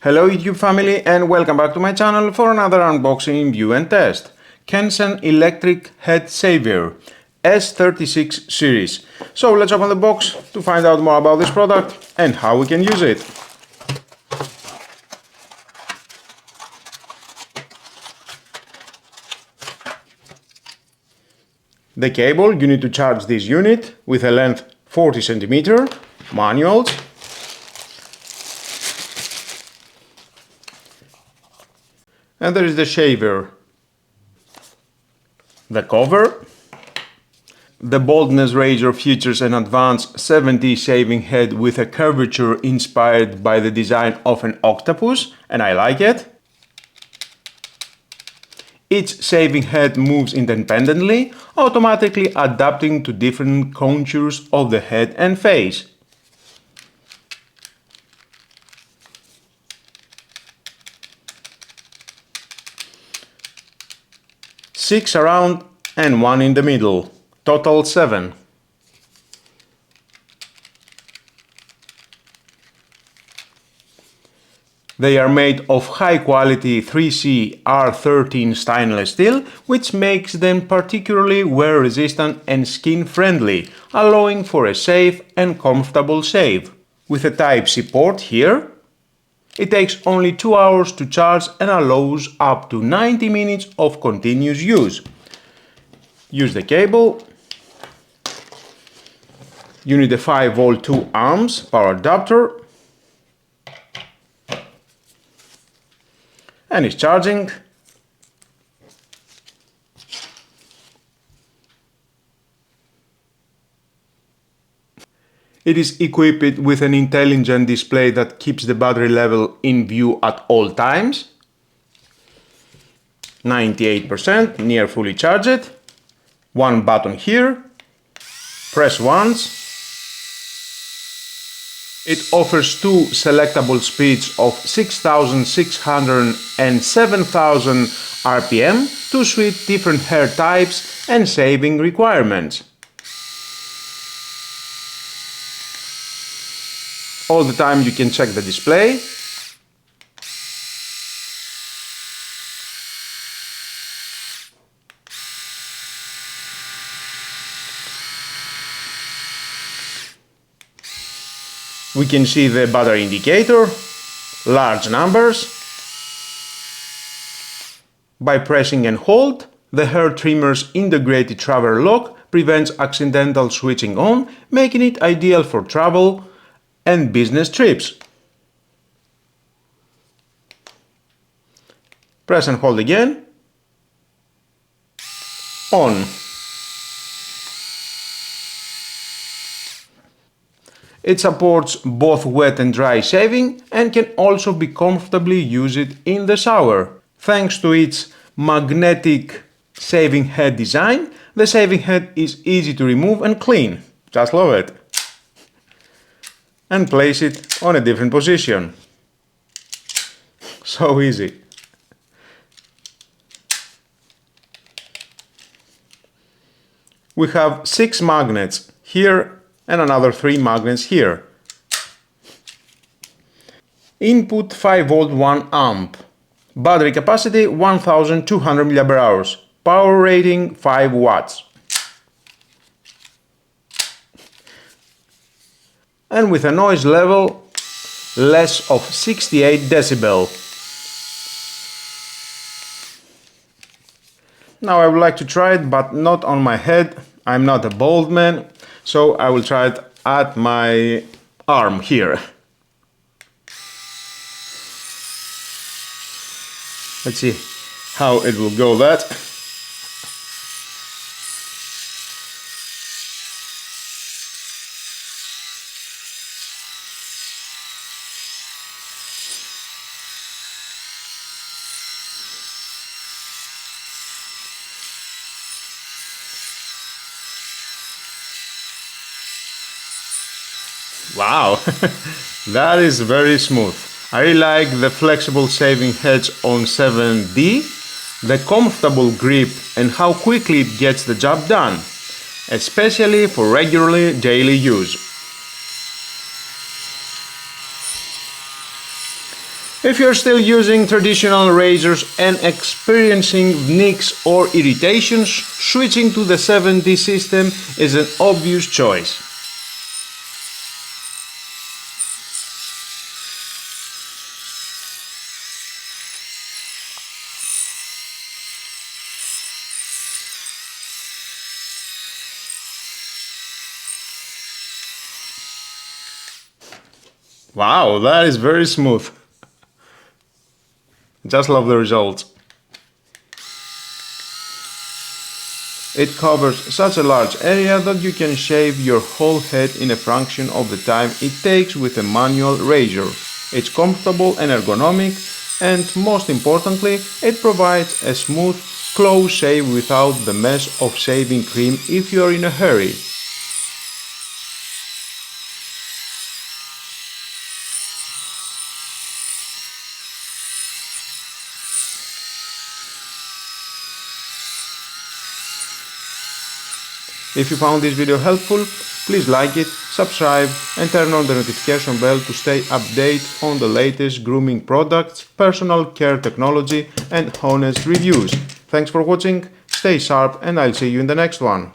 Hello YouTube family and welcome back to my channel for another unboxing, review and test. Kensen Electric Head Saver S36 series. So let's open the box to find out more about this product and how we can use it. The cable, you need to charge this unit with a length 40 cm, manuals. And there is the shaver, the cover. The boldness razor features an advanced 7D shaving head with a curvature inspired by the design of an octopus, and I like it. Each shaving head moves independently, automatically adapting to different contours of the head and face. Six around and one in the middle, total 7. They are made of high quality 3C R13 stainless steel, which makes them particularly wear resistant and skin friendly, allowing for a safe and comfortable shave. With a Type-C port here, it takes only 2 hours to charge and allows up to 90 minutes of continuous use. Use the cable. You need a 5V 2 amps power adapter. And it's charging. It is equipped with an intelligent display that keeps the battery level in view at all times. 98%, near fully charged. One button here. Press once. It offers two selectable speeds of 6,600 and 7,000 RPM to suit different hair types and shaving requirements. All the time you can check the display. We can see the battery indicator, large numbers. By pressing and hold, the hair trimmer's integrated travel lock prevents accidental switching on, making it ideal for travel and business trips. Press and hold again. On. It supports both wet and dry shaving and can also be comfortably used in the shower. Thanks to its magnetic shaving head design, the shaving head is easy to remove and clean. Just love it. And place it on a different position. So easy. We have 6 magnets here and another 3 magnets here. Input 5V 1 amp. Battery capacity 1200 mAh. Power rating 5 watts. And with a noise level less of 68 decibel. Now I would like to try it, but not on my head. I'm not a bald man, so I will try it at my arm here. Let's see how it will go that. Wow, that is very smooth. I really like the flexible shaving heads on 7D, the comfortable grip and how quickly it gets the job done, especially for regularly daily use. If you're still using traditional razors and experiencing nicks or irritations, switching to the 70 system is an obvious choice. Wow, that is very smooth. Just love the results. It covers such a large area that you can shave your whole head in a fraction of the time it takes with a manual razor. It's comfortable and ergonomic, and most importantly, it provides a smooth, close shave without the mess of shaving cream if you're in a hurry. If you found this video helpful, please like it, subscribe and turn on the notification bell to stay updated on the latest grooming products, personal care technology and honest reviews. Thanks for watching, stay sharp and I'll see you in the next one.